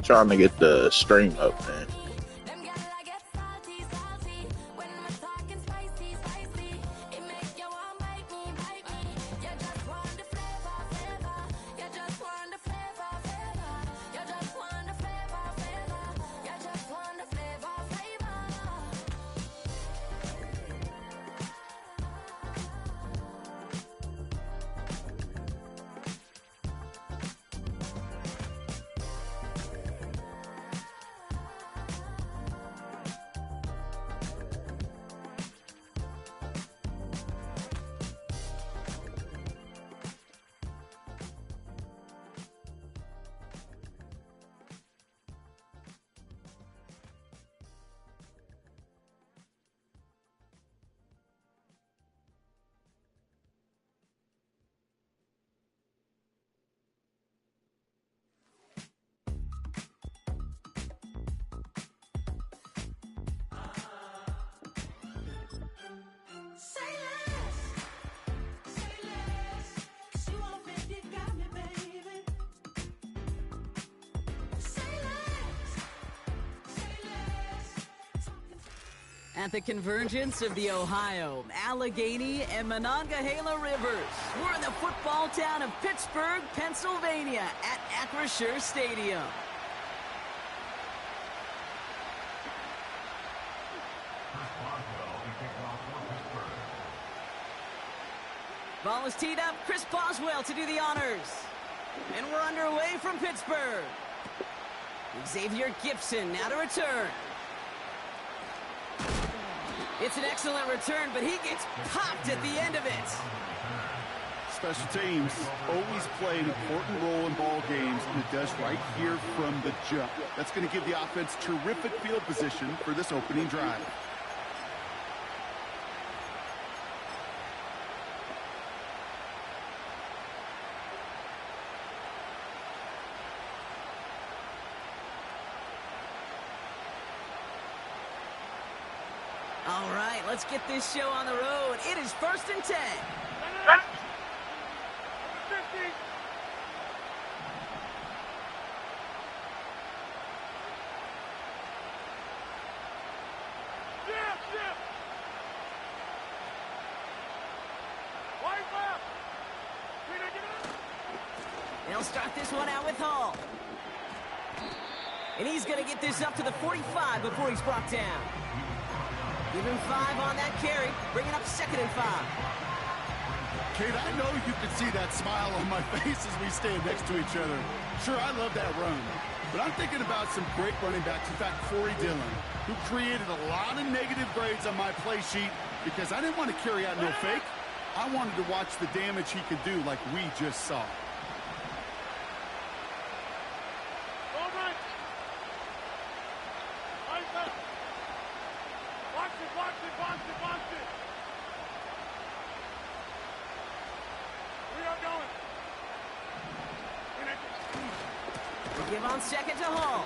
trying to get the stream up, man. At the convergence of the Ohio, Allegheny, and Monongahela Rivers, we're in the football town of Pittsburgh, Pennsylvania, at Acrisure Stadium. Ball is teed up. Chris Boswell to do the honors. And we're underway from Pittsburgh. Xavier Gibson now to return. It's an excellent return, but he gets popped at the end of it. Special teams always play an important role in ball games, and it does right here from the jump. That's going to give the offense terrific field position for this opening drive. All right, let's get this show on the road. It is 1st and 10. They'll start this one out with Hall. And he's going to get this up to the 45 before he's brought down. Give him 5 on that carry, bringing up 2nd and 5. Kate, I know you can see that smile on my face as we stand next to each other. Sure, I love that run. But I'm thinking about some great running backs. In fact, Corey Dillon, who created a lot of negative grades on my play sheet because I didn't want to carry out no fake. I wanted to watch the damage he could do like we just saw. Give on 2nd to Hall.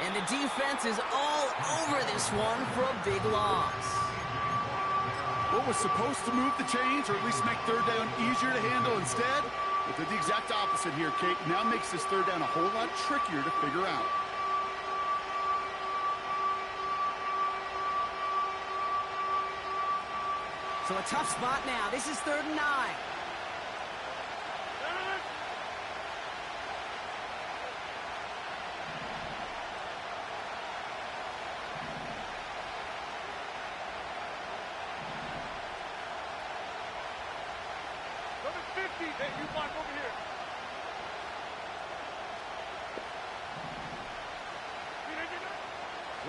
And the defense is all over this one for a big loss. What was supposed to move the chains, or at least make 3rd down easier to handle instead? It did the exact opposite here, Kate. Now makes this 3rd down a whole lot trickier to figure out. So a tough spot now. This is 3rd and 9.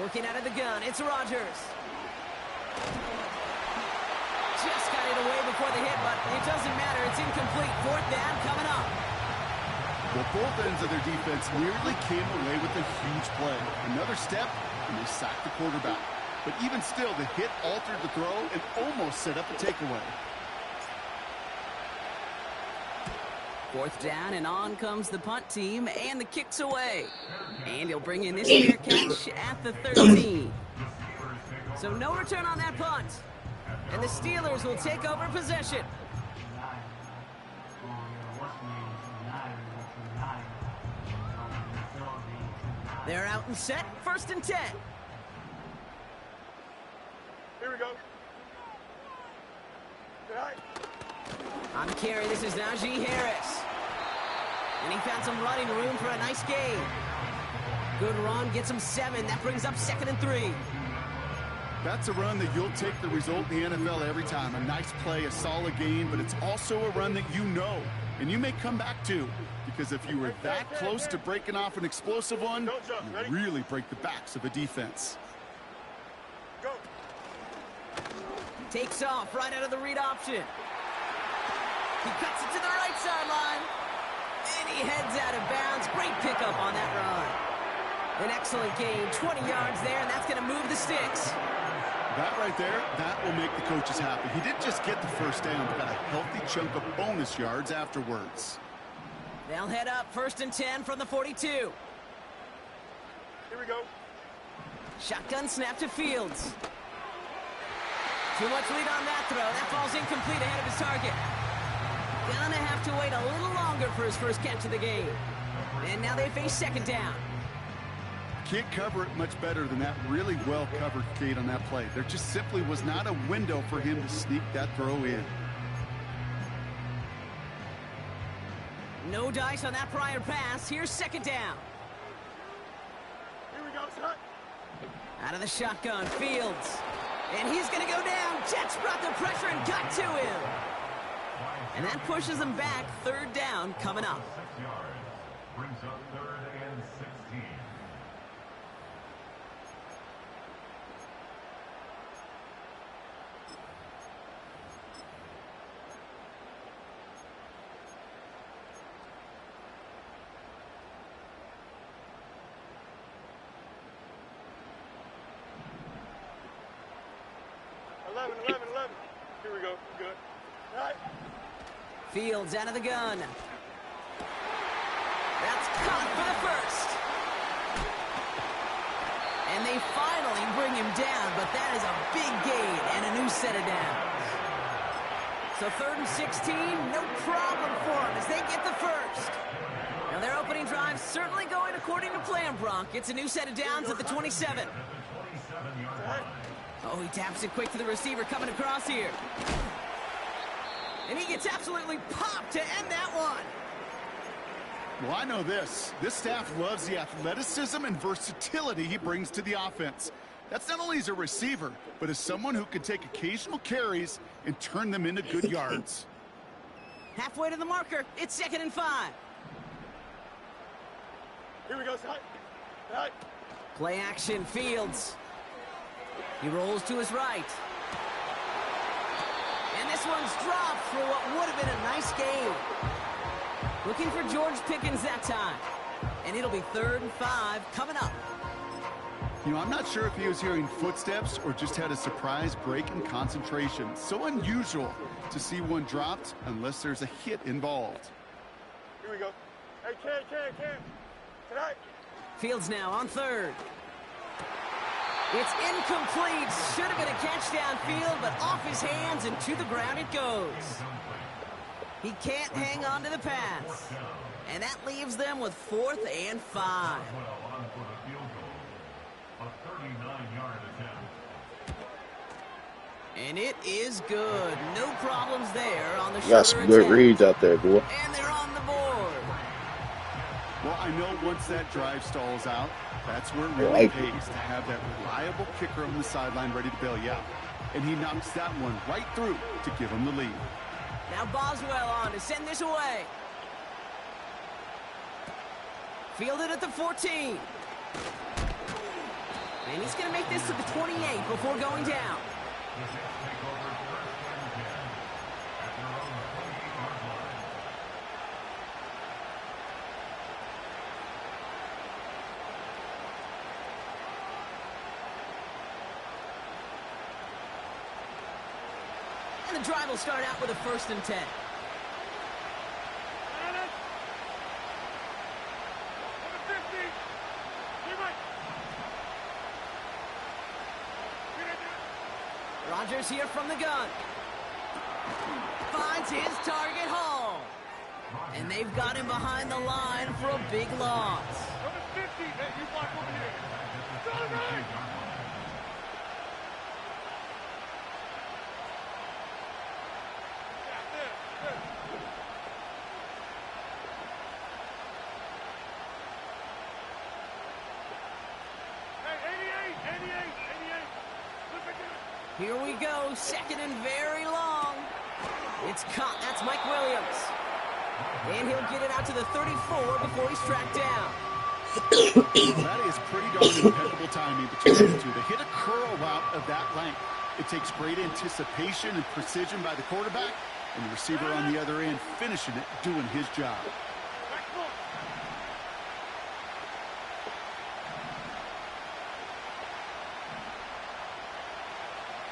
Working out of the gun, it's Rodgers. Just got it away before the hit, but it doesn't matter. It's incomplete. 4th down coming up. Well, both ends of their defense nearly came away with a huge play. Another step, and they sacked the quarterback. But even still, the hit altered the throw and almost set up a takeaway. 4th down, and on comes the punt team, and the kick's away. And he'll bring in this fair catch at the 13. So no return on that punt. And the Steelers will take over possession. They're out and set, 1st and 10. Here we go. On the carry, this is Najee Harris. And he found some running room for a nice gain. Good run, gets him 7. That brings up 2nd and 3. That's a run that you'll take the result in the NFL every time. A nice play, a solid gain, but it's also a run that you know, and you may come back to. Because if you were that close to breaking off an explosive one, you really break the backs of a defense. Go. Takes off right out of the read option. He cuts it to the right sideline. And he heads out of bounds. Great pickup on that run. An excellent gain. 20 yards there, and that's going to move the sticks. That right there, that will make the coaches happy. He didn't just get the first down, but got a healthy chunk of bonus yards afterwards. They'll head up 1st and 10 from the 42. Here we go. Shotgun snap to Fields. Too much lead on that throw. That ball's incomplete ahead of his target. Gonna have to wait a little longer for his first catch of the game. And now they face 2nd down. Can't cover it much better than that. Really well covered, Kate, on that play. There just simply was not a window for him to sneak that throw in. No dice on that prior pass. Here's 2nd down. Here we go, son. Out of the shotgun, Fields. And he's going to go down. Jets brought the pressure and got to him. And that pushes them back. 3rd down coming up. 6 yards. Brings up 3rd and 16. Here we go. Good. All right. Fields out of the gun. That's caught for the first. And they finally bring him down, but that is a big gain and a new set of downs. So 3rd and 16, no problem for them as they get the first. Now their opening drive certainly going according to plan, Bronk. It's a new set of downs at the 27. Oh, he taps it quick to the receiver coming across here. And he gets absolutely popped to end that one. Well, I know this. This staff loves the athleticism and versatility he brings to the offense. That's not only as a receiver, but as someone who can take occasional carries and turn them into good yards. Halfway to the marker. It's 2nd and 5. Here we go, son. All right. Play action, Fields. He rolls to his right. And this one's dropped for what would have been a nice game. Looking for George Pickens that time. And it'll be 3rd and 5 coming up. You know, I'm not sure if he was hearing footsteps or just had a surprise break in concentration. So unusual to see one dropped unless there's a hit involved. Here we go. Hey, Cam. Tonight. Fields now on 3rd. It's incomplete. Should have been a catch downfield, but off his hands and to the ground it goes. He can't hang on to the pass. And that leaves them with 4th and 5. And it is good. No problems there on the shorter Got some good attempt. reads out there, boy. And they're on the board. Well, I know once that drive stalls out, that's where it really pays to have that reliable kicker on the sideline ready to bail you out. And he knocks that one right through to give him the lead. Now Boswell on to send this away. Fielded at the 14. And he's going to make this to the 28 before going down. And the drive will start out with a 1st and 10. Rodgers here from the gun. Finds his target hole. And they've got him behind the line for a big loss. Hey, you block over here. Hey, Here we go, second and very long. It's caught. That's Mike Williams. And he'll get it out to the 34 before he's tracked down. That is pretty darn impeccable timing between the two. To hit a curl route of that length, it takes great anticipation and precision by the quarterback, and the receiver on the other end finishing it, doing his job.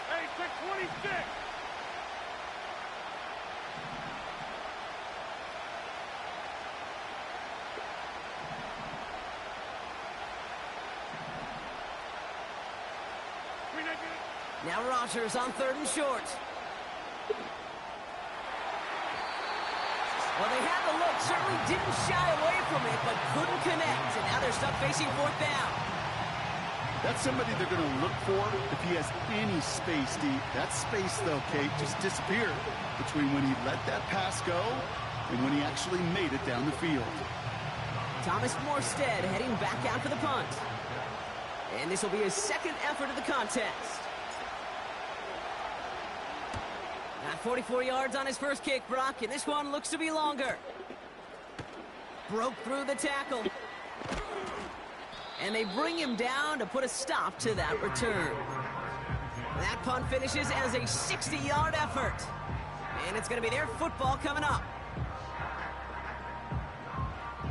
Hey, 626. Now Rodgers on third and short. Well, they had the look, certainly didn't shy away from it, but couldn't connect, and now they're stuck facing fourth down. That's somebody they're going to look for if he has any space deep. That space, though, Kate, just disappeared between when he let that pass go and when he actually made it down the field. Thomas Morstead heading back out for the punt. And this will be his second effort of the contest. At 44 yards on his first kick, Brock, and this one looks to be longer. Broke through the tackle. And they bring him down to put a stop to that return. That punt finishes as a 60-yard effort. And it's going to be their football coming up.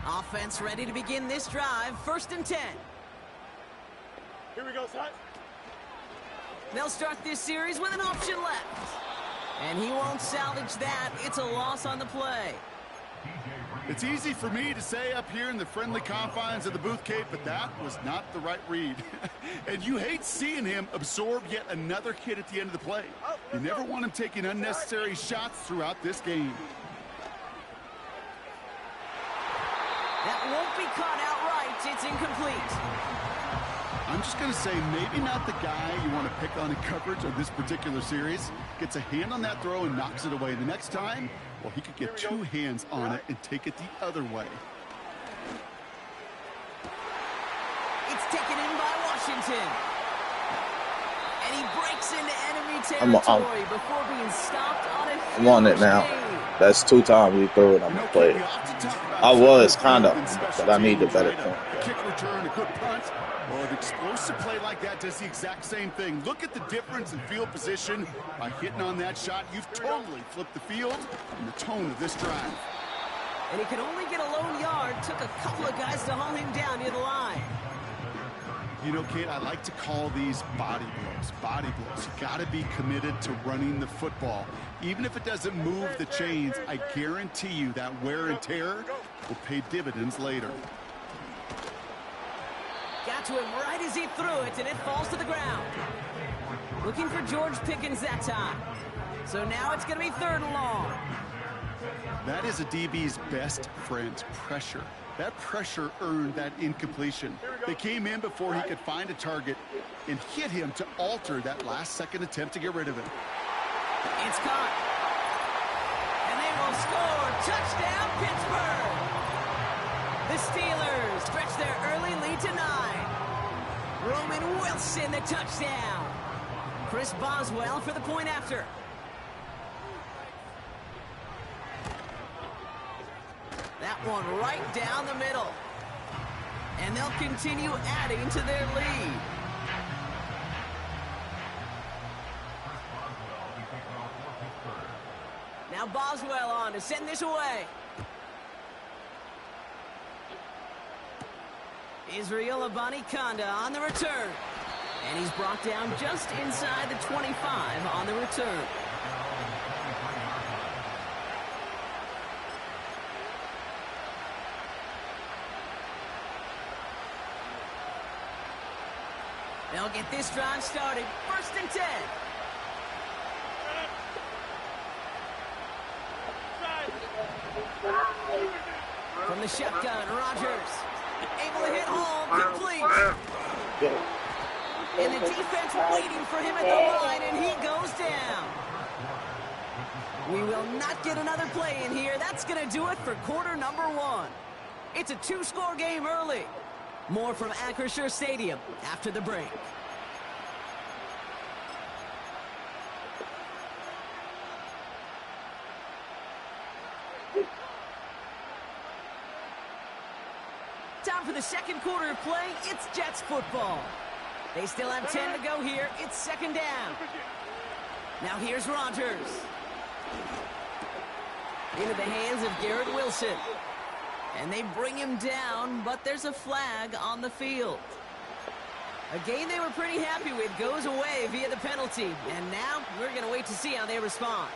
Offense ready to begin this drive, 1st and 10. Here we go, son. They'll start this series with an option left. And he won't salvage that. It's a loss on the play. It's easy for me to say up here in the friendly confines of the booth, Kate, but that was not the right read. And you hate seeing him absorb yet another hit at the end of the play. You never want him taking unnecessary shots throughout this game. That won't be caught outright. It's incomplete. I'm just going to say maybe not the guy you want to pick on in coverage of this particular series. Gets a hand on that throw and knocks it away. The next time, well, he could get two hands on it and take it the other way. It's taken in by Washington. And he breaks into enemy territory before being stopped on a I'm on it now. That's 2 times you throw it, I'm going to play it. I was kind of, but I need the better thing. Kick return, a good punt. Well, an explosive play like that does the exact same thing. Look at the difference in field position. By hitting on that shot, you've totally flipped the field and the tone of this drive. And he could only get a lone yard. Took a couple of guys to haul him down near the line. You know, Kate, I like to call these body blows. Body blows. You got to be committed to running the football. Even if it doesn't move the chains, I guarantee you that wear and tear will pay dividends later. Got to him right as he threw it, and it falls to the ground. Looking for George Pickens that time. So now it's going to be 3rd and long. That is a DB's best friend, pressure. That pressure earned that incompletion. They came in before he could find a target and hit him to alter that last-second attempt to get rid of it. It's caught. And they will score. Touchdown, Pittsburgh. The Steelers stretch their early lead to 9. Roman Wilson, the touchdown. Chris Boswell for the point after. That one right down the middle. And they'll continue adding to their lead. Now Boswell on to send this away. Israel Abanikanda on the return. And he's brought down just inside the 25 on the return. They'll get this drive started. 1st and 10. From the shotgun, Rodgers. Able to hit home, complete. And the defense waiting for him at the line, and he goes down. We will not get another play in here. That's going to do it for quarter number 1. It's a 2-score game early. More from Acrisure Stadium after the break. Time for the second quarter of play. It's Jets football. They still have 10 to go here. It's second down. Now here's Rodgers. Into the hands of Garrett Wilson. And they bring him down, but there's a flag on the field. A game they were pretty happy with goes away via the penalty. And now we're going to wait to see how they respond.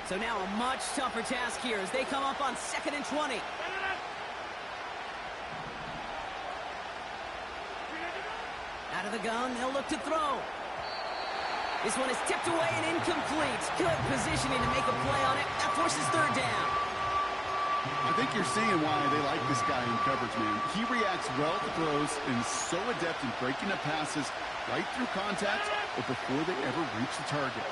So now a much tougher task here as they come up on 2nd and 20. Out of the gun, they'll look to throw. This one is tipped away and incomplete. Good positioning to make a play on it. That forces third down. I think you're seeing why they like this guy in coverage, man. He reacts well to throws and is so adept in breaking up passes right through contact or before they ever reach the target.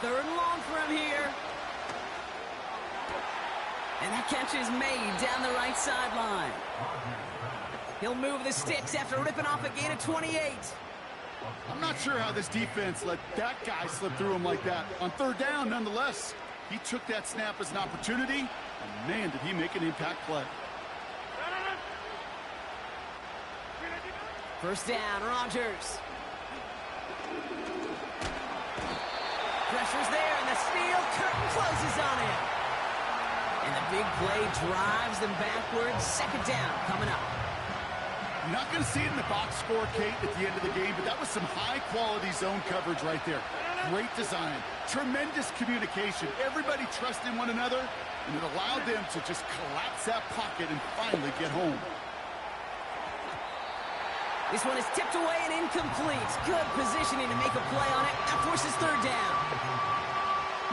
Third and long for him here. And that catch is made down the right sideline. He'll move the sticks after ripping off a gain of 28. I'm not sure how this defense let that guy slip through him like that. On third down, nonetheless, he took that snap as an opportunity, and man, did he make an impact play. First down, Rodgers. Pressure's there, and the steel curtain closes on him. And the big play drives them backwards. Second down coming up. You're not going to see it in the box score, Kate, at the end of the game, but that was some high-quality zone coverage right there. Great design, tremendous communication. Everybody trusting one another, and it allowed them to just collapse that pocket and finally get home. This one is tipped away and incomplete. Good positioning to make a play on it. That forces third down.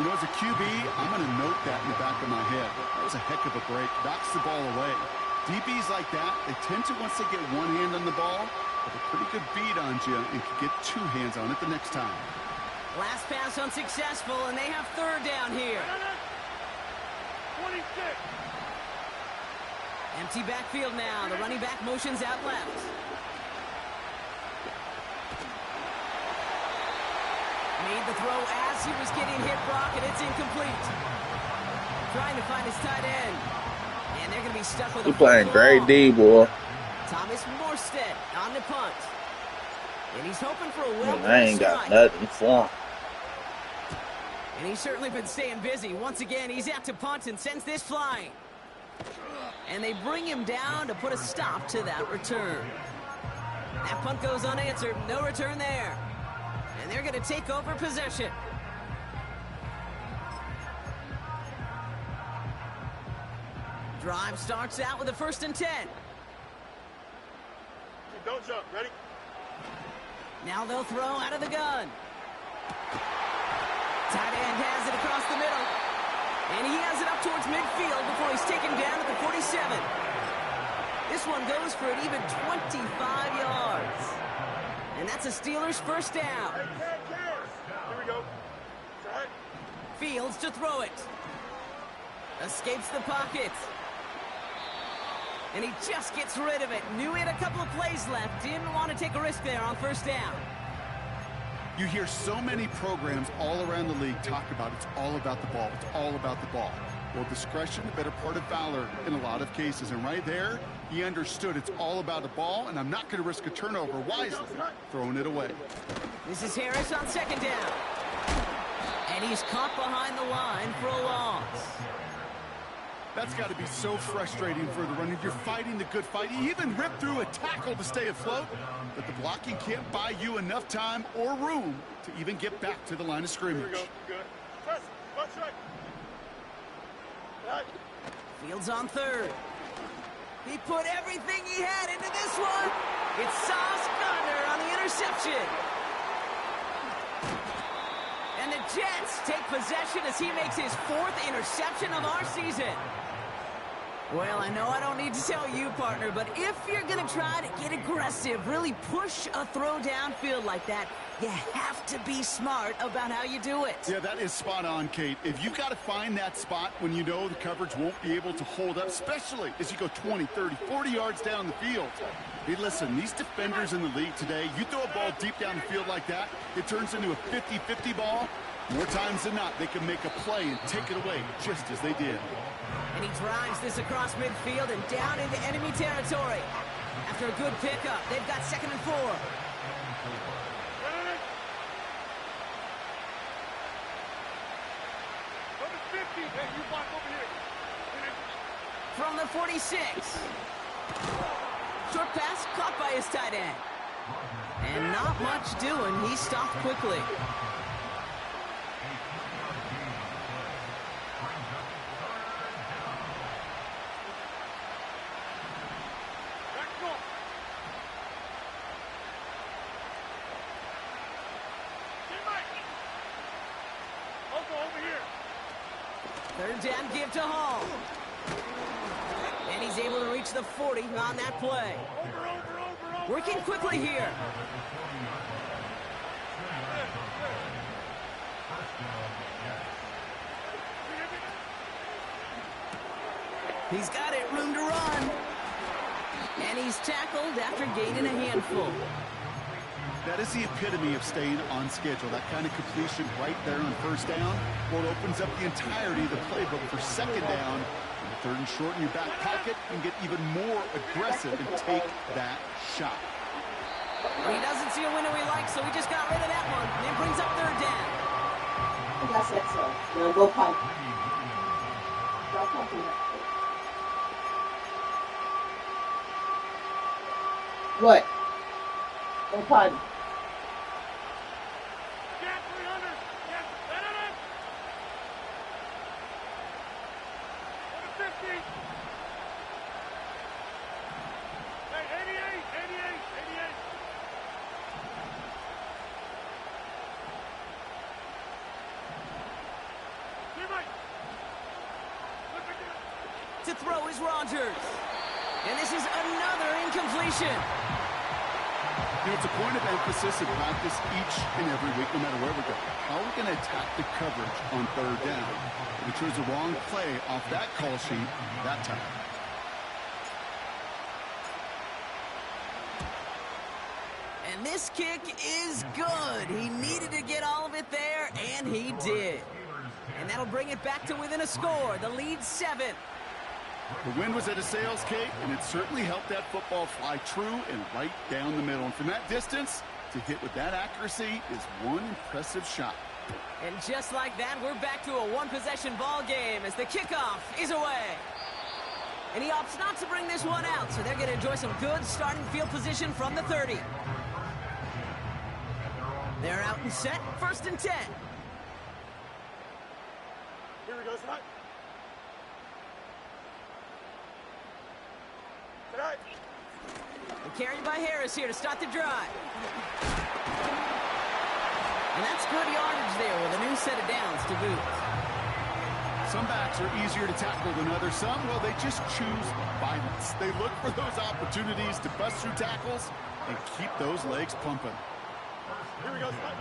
You know, as a QB, I'm going to note that in the back of my head. That was a heck of a break. Knocks the ball away. DBs like that, they tend to, once they get one hand on the ball, have a pretty good beat on you and can get two hands on it the next time. Last pass unsuccessful, and they have third down here. 26. Empty backfield now. The running back motions out left. Made the throw as he was getting hit, Brock, and it's incomplete. Trying to find his tight end. And they're going to be stuck with a playing great D, boy. Thomas Morstead on the punt. And he's hoping for a I ain't got nothing for him. And he's certainly been staying busy. Once again, he's out to punt and sends this flying. And they bring him down to put a stop to that return. That punt goes unanswered. No return there. And they're going to take over possession. Drive starts out with a 1st and 10. Don't jump. Ready? Now they'll throw out of the gun. Tight end has it across the middle. And he has it up towards midfield before he's taken down at the 47. This one goes for an even 25 yards. And that's a Steelers first down. Here we go. Set. Fields to throw it. Escapes the pocket. And he just gets rid of it. Knew he had a couple of plays left. Didn't want to take a risk there on first down. You hear so many programs all around the league talk about it's all about the ball. It's all about the ball. Well, discretion, the better part of valor in a lot of cases. And right there, he understood it's all about the ball, and I'm not going to risk a turnover wisely, throwing it away. This is Harris on second down. And he's caught behind the line for a loss. That's got to be so frustrating for the runner. You're fighting the good fight. You even rip through a tackle to stay afloat, but the blocking can't buy you enough time or room to even get back to the line of scrimmage. Here we go. Good. Press. Watch right. Right. Fields on third. He put everything he had into this one. It's Sauce Gardner on the interception. And the Jets take possession as he makes his 4th interception of our season. Well, I know I don't need to tell you, partner, but if you're going to try to get aggressive, really push a throw downfield like that, you have to be smart about how you do it. Yeah, that is spot on, Kate. If you've got to find that spot when you know the coverage won't be able to hold up, especially as you go 20, 30, 40 yards down the field. Hey, listen, these defenders in the league today, you throw a ball deep down the field like that, it turns into a 50-50 ball. More times than not, they can make a play and take it away, just as they did. And he drives this across midfield and down into enemy territory. After a good pickup, they've got 2nd and 4. From the 46. Short pass caught by his tight end. And not much doing. He stopped quickly. Third down give to Hall. And he's able to reach the 40 on that play. Working quickly here. He's got it, room to run. And he's tackled after gaining a handful. That is the epitome of staying on schedule. That kind of completion right there on first down. Well, it opens up the entirety of the playbook for second down. And 3rd and short in your back pocket, and get even more aggressive and take that shot. He doesn't see a window he likes, so he just got rid of that one. And it brings up 3rd down. That's it, so. Now go punt. Go punt. What? Go punt. To throw is Rogers. And this is another incompletion. You know, it's a point of emphasis in practice each and every week, no matter where we go. How are we going to attack the coverage on 3rd down? We chose the wrong play off that call sheet that time. And this kick is good. He needed to get all of it there, and he did. And that'll bring it back to within a score. The lead 7. The wind was at a sails, Kate, and it certainly helped that football fly true and right down the middle. And from that distance, to hit with that accuracy is one impressive shot. And just like that, we're back to a one-possession ball game as the kickoff is away. And he opts not to bring this one out, so they're going to enjoy some good starting field position from the 30. They're out and set, 1st and 10. Here we go, tonight. And carried by Harris here to start the drive. And that's good yardage there with a new set of downs to boot. Some backs are easier to tackle than others. Some, well, they just choose violence. They look for those opportunities to bust through tackles and keep those legs pumping. Here we go, tonight.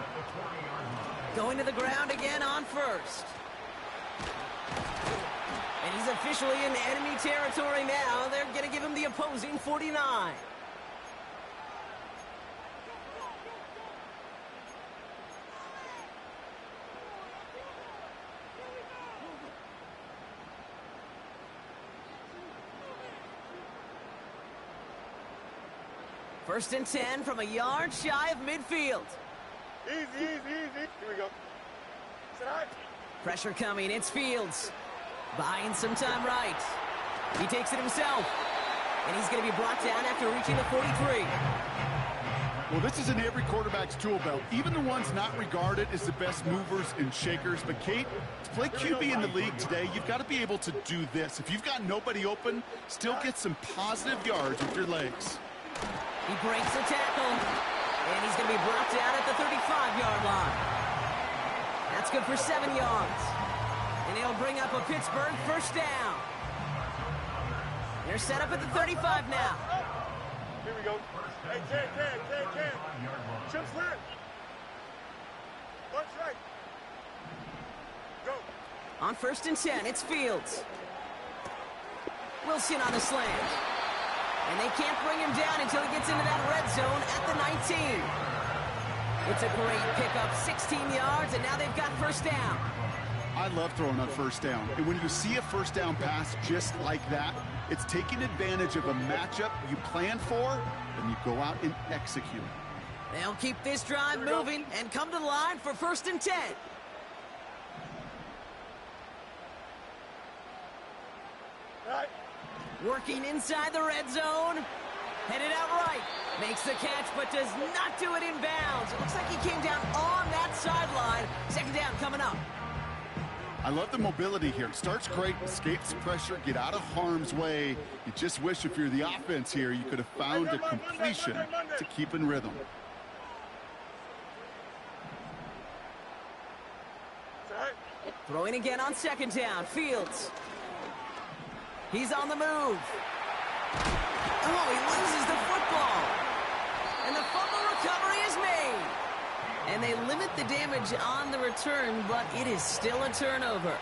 Going to the ground again on 1st. And he's officially in enemy territory now. They're going to give him the opposing 49. First and 10 from a yard shy of midfield. Easy, easy, easy. Here we go. Tonight. Pressure coming. It's Fields. Buying some time right. He takes it himself. And he's going to be brought down after reaching the 43. Well, this is in every quarterback's tool belt, even the ones not regarded as the best movers and shakers. But, Kate, to play QB in the league today, you've got to be able to do this. If you've got nobody open, still get some positive yards with your legs. He breaks the tackle, and he's going to be brought down at the 35-yard line. That's good for 7 yards. And he'll bring up a Pittsburgh first down. They're set up at the 35 now. Here we go. Hey, Ken. Chip's left. Watch right. Go. On 1st and 10, it's Fields. Wilson on the slant. And they can't bring him down until he gets into that red zone at the 19. It's a great pickup, 16 yards, and now they've got first down. I love throwing on first down. And when you see a first down pass just like that, it's taking advantage of a matchup you planned for, and you go out and execute. They'll keep this drive moving and come to the line for 1st and 10. Right. Working inside the red zone. Headed out right. Makes the catch, but does not do it in bounds. It looks like he came down on that sideline. 2nd down coming up. I love the mobility here. Starts great, escapes pressure, get out of harm's way. You just wish if you're the offense here, you could have found a completion to keep in rhythm. Throwing again on 2nd down. Fields. He's on the move. Oh, he loses the football. And the fumble recovery is made. And they limit the damage on the return, but it is still a turnover.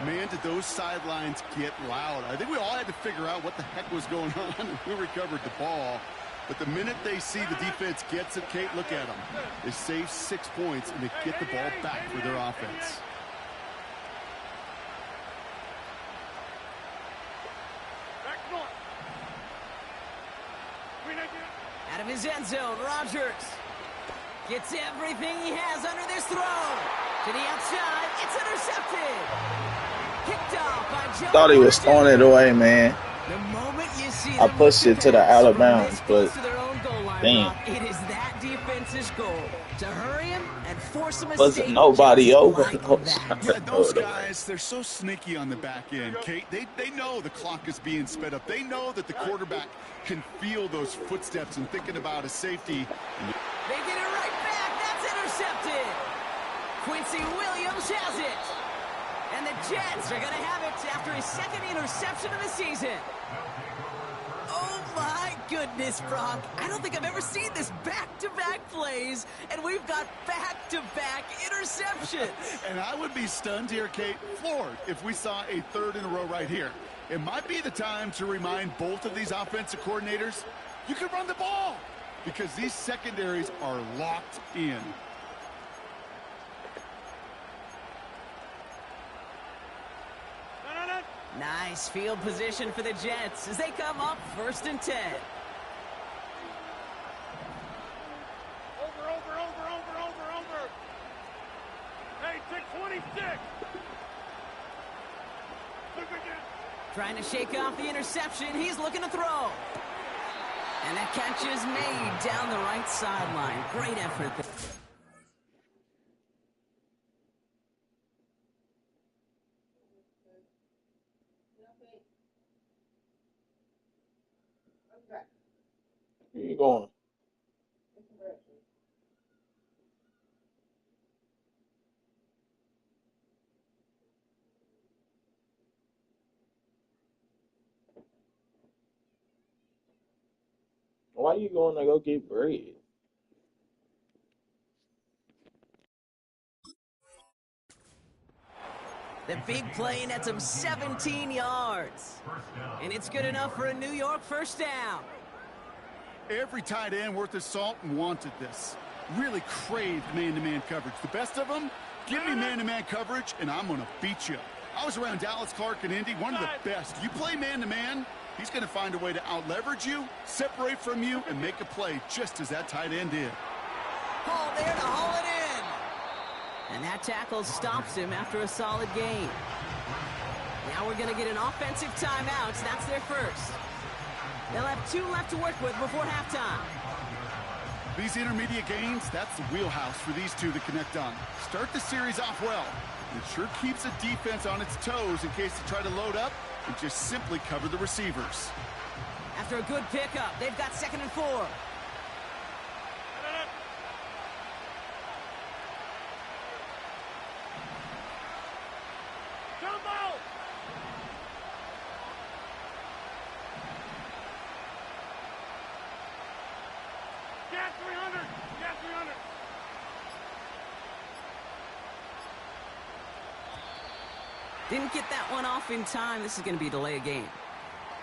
Man, did those sidelines get loud. I think we all had to figure out what the heck was going on and who recovered the ball. But the minute they see the defense gets it, Kate, look at them. They save 6 points, and they get the ball back for their offense. Out of his end zone, Rodgers gets everything he has under this throw. To the outside, it's intercepted. Picked off by Joe. Thought he was throwing it away, man. The moment you see I pushed it to the out of bounds, but damn. It is that defense's goal to hurry him and force him. Wasn't nobody over. Yeah, those guys, they're so sneaky on the back end, Kate. They know the clock is being sped up. They know that the quarterback can feel those footsteps and thinking about a safety. They get it right back. That's intercepted. Quincy Williams has it. And the Jets are going to have it after his 2nd interception of the season. Oh, my goodness, Brock. I don't think I've ever seen this back-to-back plays, and we've got back-to-back interceptions. And I would be stunned here, Kate, floored, if we saw a 3rd in a row right here. It might be the time to remind both of these offensive coordinators, you can run the ball, because these secondaries are locked in. Nice field position for the Jets as they come up 1st and 10. Over. Hey, 626. Trying to shake off the interception. He's looking to throw. And that catch is made down the right sideline. Great effort there. Where you going? Why you going to go get bread? The big play nets him 17 yards. And it's good enough for a New York first down. Every tight end worth his salt wanted this. Really craved man-to-man coverage. The best of them, give me man-to-man coverage, and I'm going to beat you. I was around Dallas Clark and Indy, one of the best. You play man-to-man, he's going to find a way to out-leverage you, separate from you, and make a play just as that tight end did. Hall there to haul it in. And that tackle stops him after a solid gain. Now we're going to get an offensive timeout. That's their first. They'll have 2 left to work with before halftime. These intermediate gains, that's the wheelhouse for these two to connect on. Start the series off well. It sure keeps the defense on its toes in case they try to load up and just simply cover the receivers. After a good pickup, they've got 2nd and 4. Get 300! Get 300! Didn't get that one off in time. This is going to be a delay of game.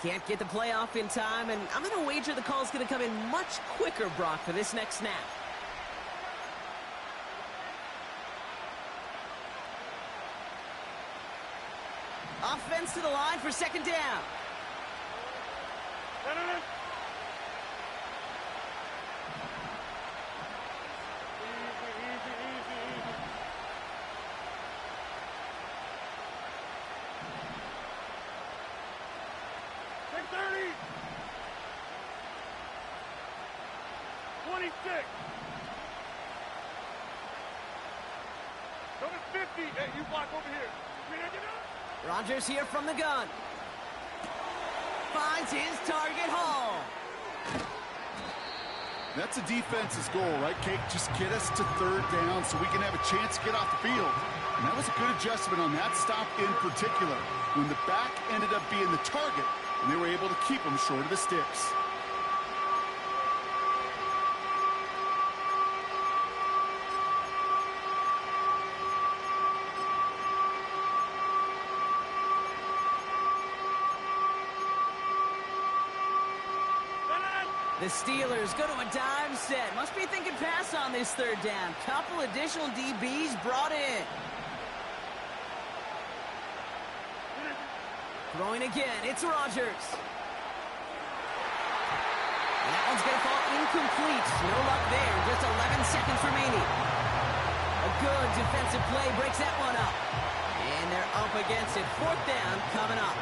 Can't get the play off in time, and I'm going to wager the call's going to come in much quicker, Brock, for this next snap. Offense to the line for 2nd down. Take 30! 26! Go to 50! Hey, you block over here. Rodgers here from the gun. Finds his target, Hall. That's a defense's goal, right, Kate? Just get us to 3rd down so we can have a chance to get off the field. And that was a good adjustment on that stop in particular, when the back ended up being the target, and they were able to keep him short of the sticks. The Steelers go to a dime set. Must be thinking pass on this 3rd down. Couple additional DBs brought in. Throwing again. It's Rodgers. That one's going to fall incomplete. No luck there. Just 11 seconds remaining. A good defensive play breaks that one up. And they're up against it. 4th down coming up.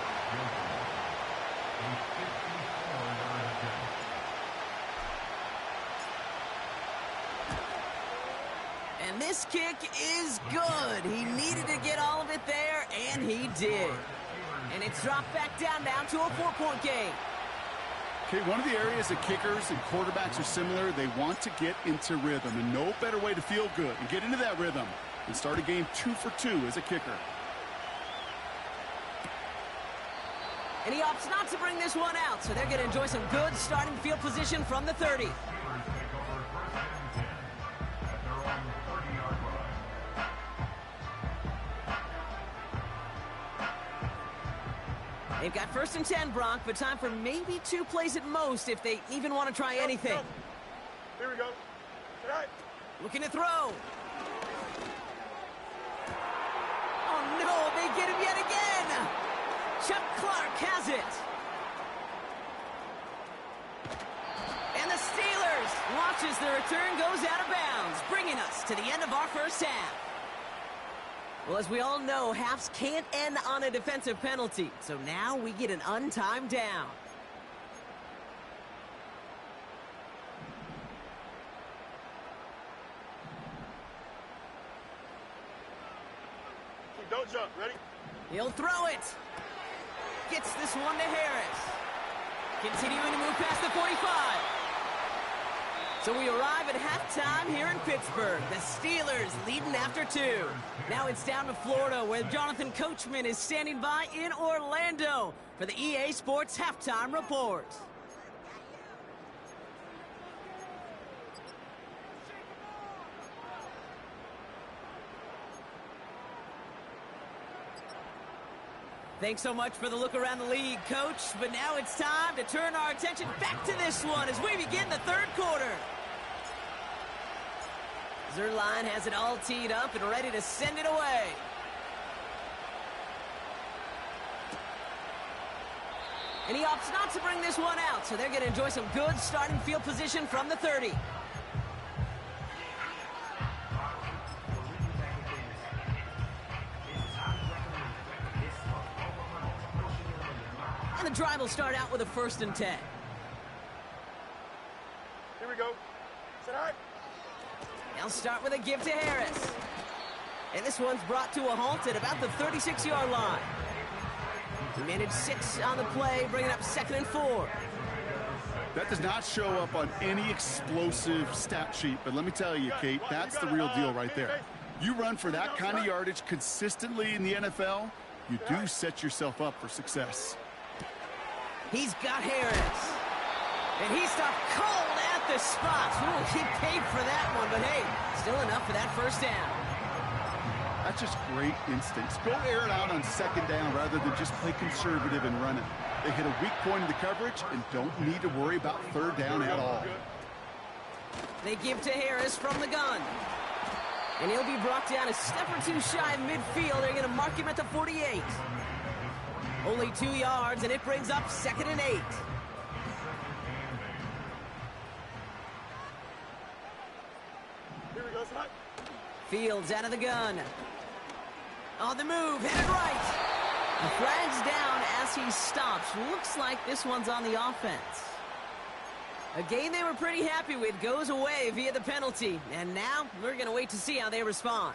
And this kick is good. He needed to get all of it there, and he did. And it's dropped back down to a 4-point game. Okay, one of the areas that kickers and quarterbacks are similar, they want to get into rhythm, and no better way to feel good and get into that rhythm than start a game 2 for 2 as a kicker. And he opts not to bring this one out, so they're going to enjoy some good starting field position from the 30. They've got 1st and 10, Brock, but time for maybe 2 plays at most if they even want to try anything. Here we go. Tonight. Looking to throw. Oh, no, they get him yet again. Chuck Clark has it. And the Steelers watch as the return goes out of bounds, bringing us to the end of our 1st half. Well, as we all know, halves can't end on a defensive penalty, so now we get an untimed down. Don't jump. Ready? He'll throw it. Gets this one to Harris. Continuing to move past the 45. So we arrive at halftime here in Pittsburgh. The Steelers leading after 2. Now it's down to Florida, where Jonathan Coachman is standing by in Orlando for the EA Sports Halftime Report. Thanks so much for the look around the league, Coach. But now it's time to turn our attention back to this one as we begin the 3rd quarter. Zerline has it all teed up and ready to send it away. And he opts not to bring this one out, so they're going to enjoy some good starting field position from the 30. And the drive will start out with a 1st and 10. Here we go. Tonight. They'll start with a give to Harris. And this one's brought to a halt at about the 36-yard line. He managed 6 on the play, bringing up 2nd and 4. That does not show up on any explosive stat sheet, but let me tell you, Kate, that's the real deal right there. You run for that kind of yardage consistently in the NFL, you do set yourself up for success. He's got Harris. And he stopped cold at the spot. Ooh, he paid for that one, but hey, still enough for that first down. That's just great instincts. Go air it out on 2nd down rather than just play conservative and run it. They hit a weak point in the coverage and don't need to worry about 3rd down at all. They give to Harris from the gun. And he'll be brought down a step or 2 shy of midfield. They're going to mark him at the 48. Only 2 yards, and it brings up 2nd and 8. Here we go, son. Fields out of the gun. On the move, headed right. The flag's down as he stops. Looks like this one's on the offense. A game they were pretty happy with goes away via the penalty. And now we're going to wait to see how they respond.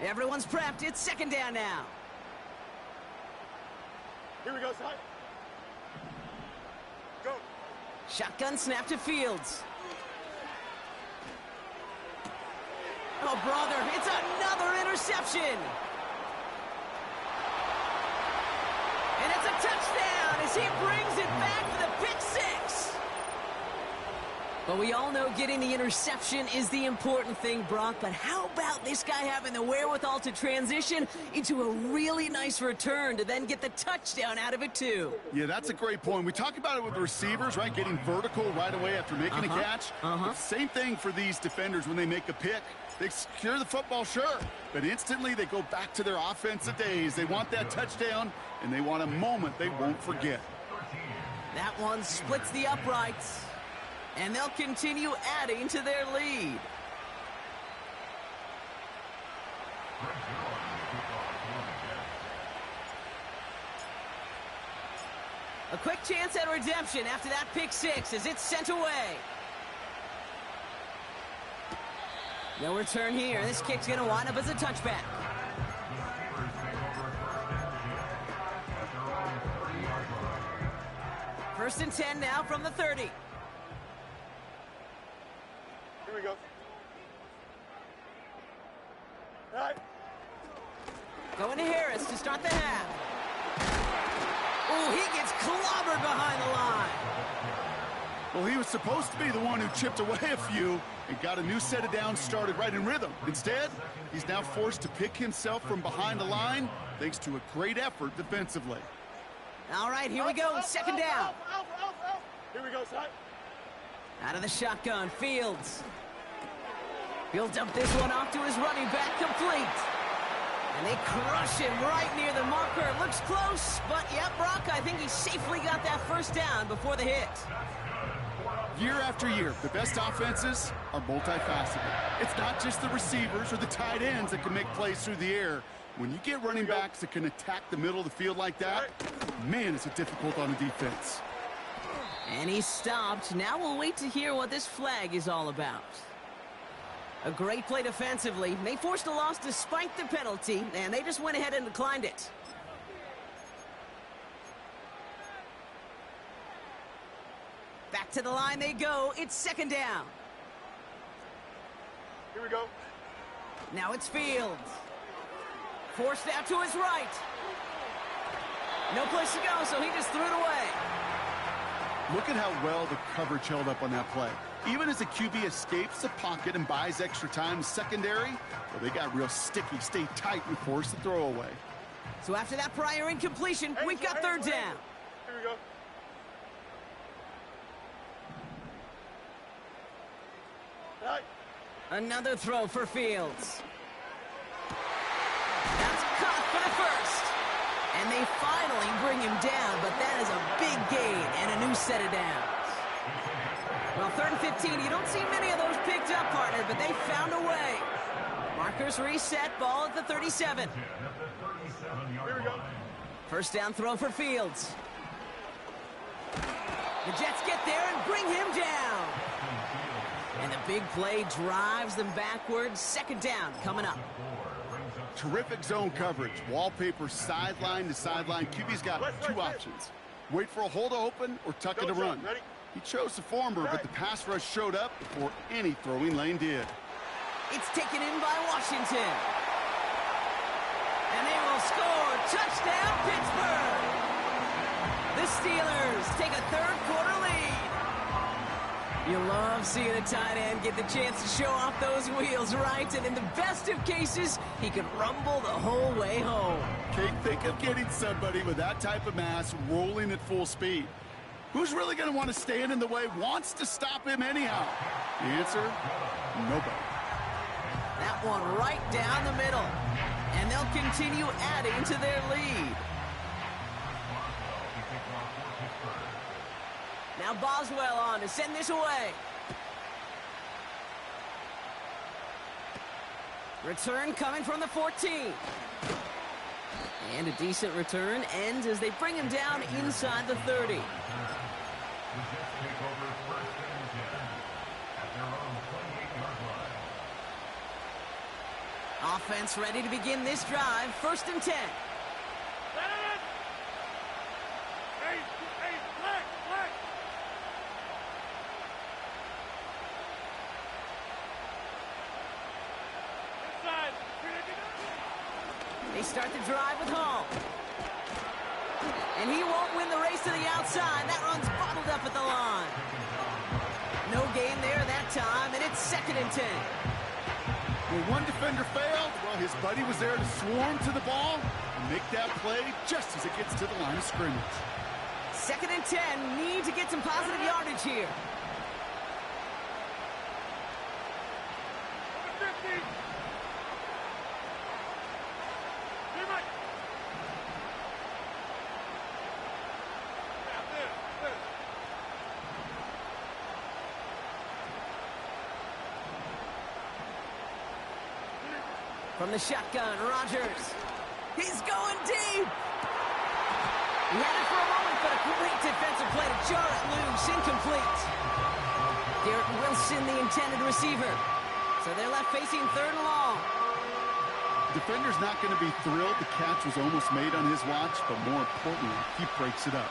Everyone's prepped. It's 2nd down now. Here we go, son. Go. Shotgun snap to Fields. Oh, brother, it's another interception. And it's a touchdown as he brings it back for the pick 6. But we all know getting the interception is the important thing, Brock. But how about this guy having the wherewithal to transition into a really nice return to then get the touchdown out of it, too? Yeah, that's a great point. We talk about it with the receivers, right? Getting vertical right away after making a catch. Same thing for these defenders when they make a pick. They secure the football, sure, but instantly they go back to their offensive days. They want that touchdown, and they want a moment they won't forget. That one splits the uprights, and they'll continue adding to their lead. A quick chance at redemption after that pick 6 as it's sent away. No return here. This kick's going to wind up as a touchback. First and 10 now from the 30. Here we go. All right. Going to Harris to start the half. Oh, he gets clobbered behind the line. Well, he was supposed to be the one who chipped away a few and got a new set of downs started right in rhythm. Instead, he's now forced to pick himself from behind the line thanks to a great effort defensively. All right, here we go. 2nd down. Here we go, son. Out of the shotgun, Fields. He'll dump this one off to his running back, complete. And they crush him right near the marker. It looks close, but yep, Brock, I think he safely got that first down before the hit. Year after year, the best offenses are multifaceted. It's not just the receivers or the tight ends that can make plays through the air. When you get running backs that can attack the middle of the field like that, man, it's difficult on the defense. And he stopped. Now we'll wait to hear what this flag is all about. A great play defensively. They forced a loss despite the penalty, and they just went ahead and declined it. Back to the line they go. It's 2nd down. Here we go. Now it's Fields. Forced out to his right. No place to go, so he just threw it away. Look at how well the coverage held up on that play. Even as the QB escapes the pocket and buys extra time secondary, well, they got real sticky, stay tight, and force the throw away. So after that prior incompletion, we've got 3rd down. Here we go. All right. Another throw for Fields. That's caught for the first. And they finally bring him down, but that is a big gain and a new set of downs. Well, 3rd and 15, you don't see many of those picked up, partner, but they found a way. Markers reset, ball at the 37. Here we go. First down throw for Fields. The Jets get there and bring him down. And the big play drives them backwards. Second down coming up. Terrific zone coverage. Wallpaper sideline to sideline. QB's got two options. Wait for a hole to open or tuck it to run. He chose the former, but the pass rush showed up before any throwing lane did. It's taken in by Washington. And they will score. Touchdown, Pittsburgh. The Steelers take a third-quarter lead. You love seeing a tight end get the chance to show off those wheels, right? And in the best of cases, he could rumble the whole way home. Kate, think of getting somebody with that type of mass rolling at full speed. Who's really going to want to stand in the way, wants to stop him anyhow? The answer, nobody. That one right down the middle. And they'll continue adding to their lead. Now Boswell on to send this away. Return coming from the 14. And a decent return ends as they bring him down inside the 30. Offense ready to begin this drive. 1st and 10. They start the drive with Hall. And he won't win the race to the outside. That run's bottled up at the line. No gain there that time, and it's 2nd and 10. When one defender failed, well, his buddy was there to swarm to the ball and make that play just as it gets to the line of scrimmage. 2nd and 10. Need to get some positive yardage here. From the shotgun, Rodgers. He's going deep. He had it for a moment, but a great defensive play to jar it loose. Incomplete. Garrett Wilson, the intended receiver. So they're left facing 3rd and long. Defender's not going to be thrilled the catch was almost made on his watch, but more importantly, he breaks it up.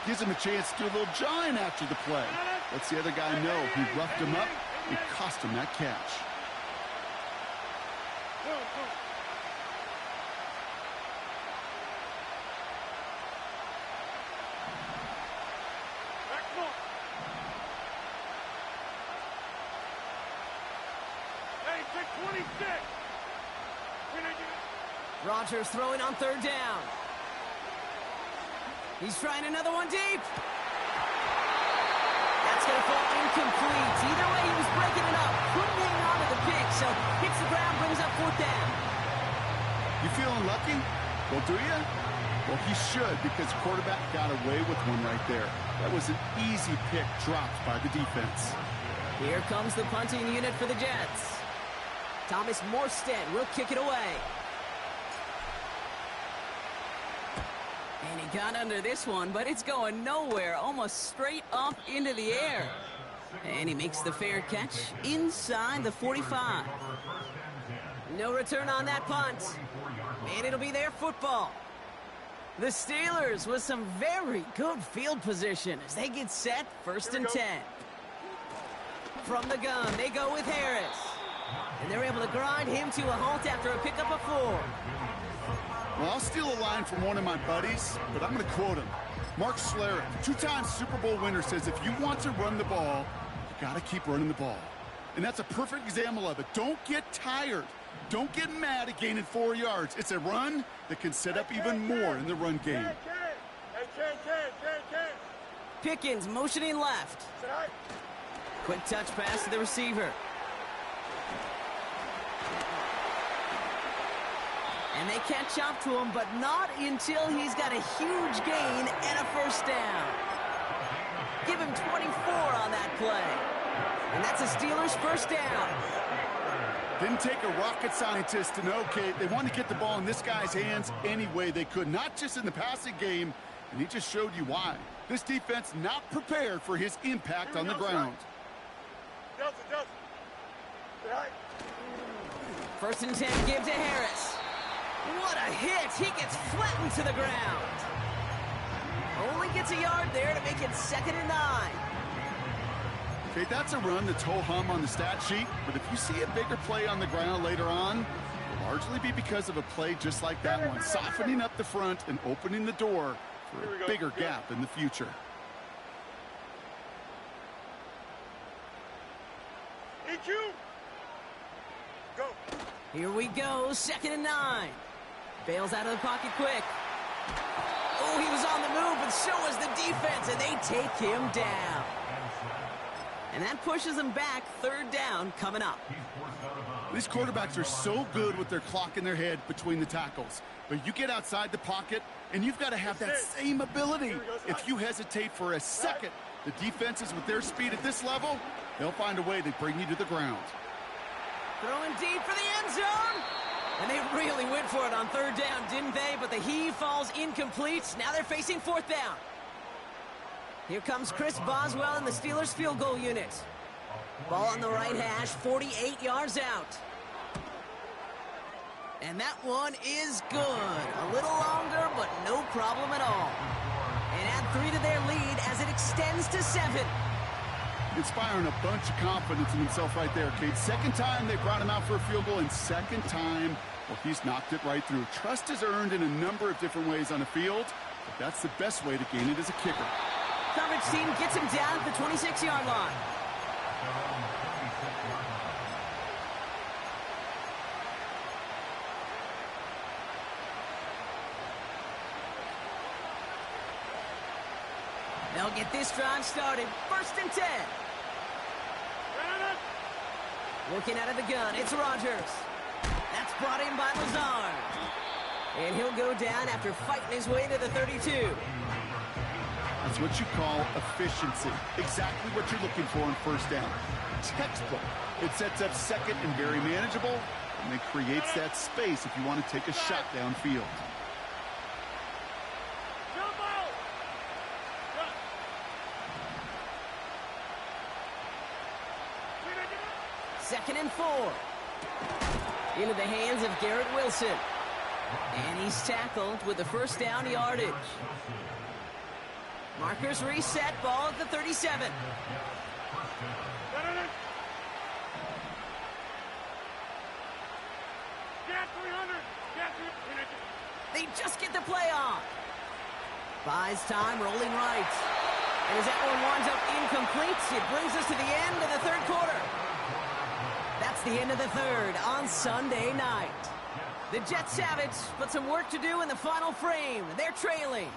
Gives him a chance to do a little jawing after the play. Lets the other guy know he roughed him up and cost him that catch. Rodgers throwing on 3rd down. He's trying another one deep. That's going to fall incomplete. Either way, he was breaking it up. Couldn't hang on to the pick, so hits the ground, brings up 4th down. You feeling lucky? Well, do you? Well, he should, because quarterback got away with one right there. That was an easy pick dropped by the defense. Here comes the punting unit for the Jets. Thomas Morstead will kick it away. And he got under this one, but it's going nowhere, almost straight up into the air. And he makes the fair catch inside the 45. No return on that punt. And it'll be their football. The Steelers with some very good field position as they get set 1st and 10. From the gun, they go with Harris. And they're able to grind him to a halt after a pickup of 4. Well, I'll steal a line from one of my buddies, but I'm going to quote him. Mark Schlereth, 2-time Super Bowl winner, says if you want to run the ball, you got to keep running the ball. And that's a perfect example of it. Don't get tired. Don't get mad at gaining 4 yards. It's a run that can set up even more in the run game. Pickens motioning left. Quick touch pass to the receiver. And they catch up to him, but not until he's got a huge gain and a 1st down. Give him 24 on that play. And that's a Steelers 1st down. Didn't take a rocket scientist to know, Kate. They wanted to get the ball in this guy's hands any way they could. Not just in the passing game, and he just showed you why. This defense not prepared for his impact on the ground. Justin. Right. 1st and 10, give to Harris. What a hit! He gets flattened to the ground. Only gets a yard there to make it 2nd and 9. Okay, that's a run that's ho-hum on the stat sheet, but if you see a bigger play on the ground later on, it'll largely be because of a play just like that one, softening up the front and opening the door for a bigger gap in the future. EQ. Go. Here we go, 2nd and 9. Bails out of the pocket quick. Oh, he was on the move, but so was the defense, and they take him down. And that pushes them back. 3rd down coming up. These quarterbacks are so good with their clock in their head between the tackles. But you get outside the pocket, and you've got to have that same ability. If you hesitate for a second, the defenses with their speed at this level, they'll find a way to bring you to the ground. Throwing deep for the end zone. And they really went for it on 3rd down, didn't they? But the heave falls incomplete. Now they're facing 4th down. Here comes Chris Boswell in the Steelers field goal unit. Ball on the right hash, 48 yards out. And that one is good. A little longer, but no problem at all. And add 3 to their lead as it extends to 7. Inspiring a bunch of confidence in himself right there, Kate. 2nd time they brought him out for a field goal, and 2nd time, well, he's knocked it right through. Trust is earned in a number of different ways on the field, but that's the best way to gain it as a kicker. Coverage team gets him down at the 26-yard line. They'll get this drive started. 1st and 10. Looking out of the gun, it's Rodgers. That's brought in by Lazard. And he'll go down after fighting his way to the 32. That's what you call efficiency. Exactly what you're looking for on 1st down. Textbook. It sets up 2nd and very manageable, and it creates that space if you want to take a shot downfield. 2nd and 4. Into the hands of Garrett Wilson. And he's tackled with the 1st down yardage. Markers reset, ball at the 37. They just get the play on. Buys time, rolling right. And as that one winds up incomplete, it brings us to the end of the 3rd quarter. That's the end of the 3rd on Sunday night. The Jets have it, but some work to do in the final frame. They're trailing.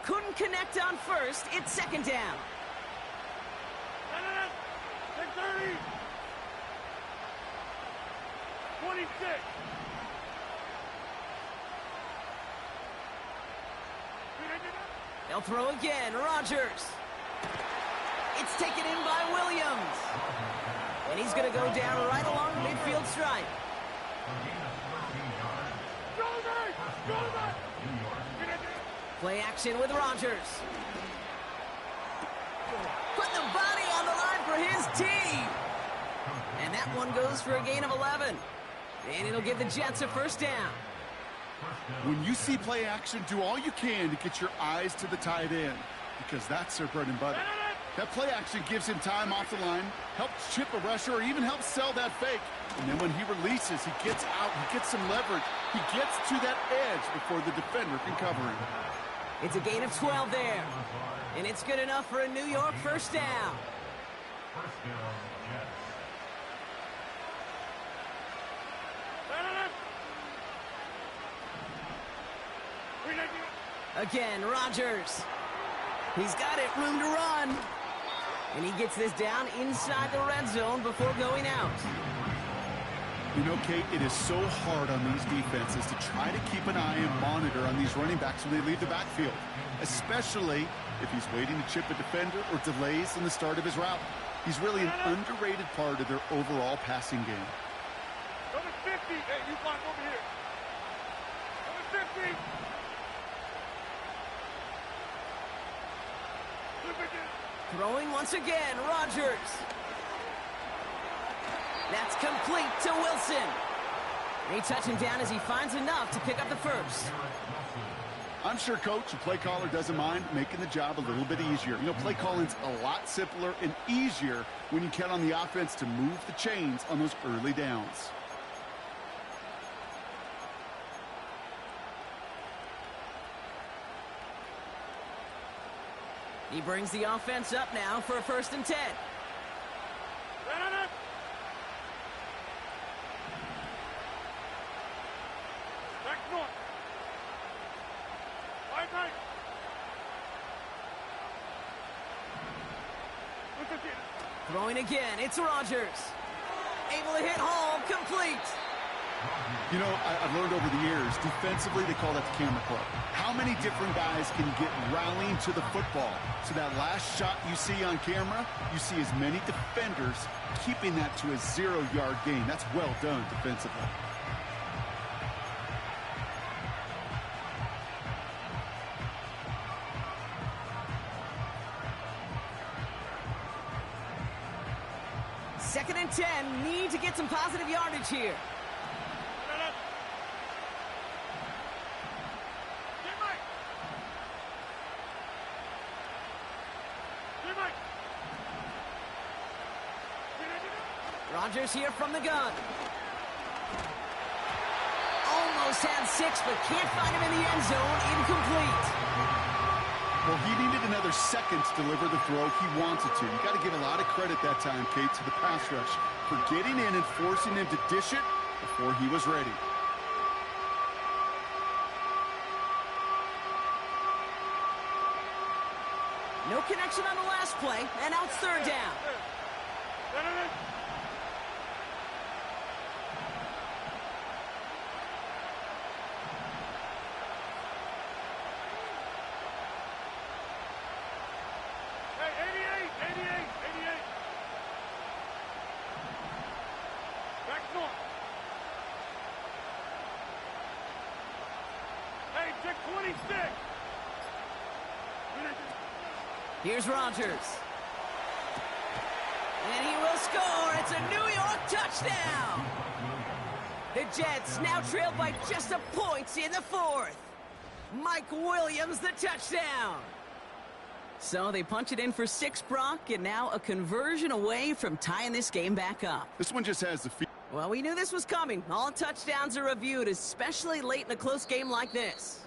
Couldn't connect on 1st. It's 2nd down. 30. 26. They'll throw again. Rodgers. It's taken in by Williams. And he's going to go down right along the midfield stripe. Play action with Rodgers. Put the body on the line for his team. And that one goes for a gain of 11. And it'll give the Jets a 1st down. When you see play action, do all you can to get your eyes to the tight end, because that's their bread and butter. That play action gives him time off the line, helps chip a rusher, or even helps sell that fake. And then when he releases, he gets out, he gets some leverage. He gets to that edge before the defender can cover him. It's a gain of 12 there. And it's good enough for a New York 1st down. 1st down, Jets. Again, Rodgers. He's got it, room to run. And he gets this down inside the red zone before going out. You know, Kate, it is so hard on these defenses to try to keep an eye and monitor on these running backs when they leave the backfield, especially if he's waiting to chip a defender or delays in the start of his route. He's really an underrated part of their overall passing game. Number 50. Hey, you climb over here. Number 50. Throwing once again, Rodgers. That's complete to Wilson. They touch him down as he finds enough to pick up the first. I'm sure coach, the play caller, doesn't mind making the job a little bit easier. You know, play calling's a lot simpler and easier when you count on the offense to move the chains on those early downs. He brings the offense up now for a 1st and 10. Back north. Right. Throwing again, it's Rodgers. Able to hit home, complete. You know, I've learned over the years, defensively, they call that the camera club. How many different guys can get rallying to the football? So that last shot you see on camera, you see as many defenders keeping that to a 0-yard gain. That's well done defensively. Second and 10, need to get some positive yardage here. Rodgers here from the gun. Almost had 6, but can't find him in the end zone. Incomplete. Well, he needed another second to deliver the throw he wanted to. You got to give a lot of credit that time, Kate, to the pass rush for getting in and forcing him to dish it before he was ready. No connection on the last play, and now it's 3rd down. Hey, 88. Back north. Hey, check 26. Here's Rodgers. And he will score. It's a New York touchdown. The Jets now trail by just a point in the 4th. Mike Williams, the touchdown. So they punch it in for 6, Brock, and now a conversion away from tying this game back up. This one just has the feel. Well, we knew this was coming. All touchdowns are reviewed, especially late in a close game like this.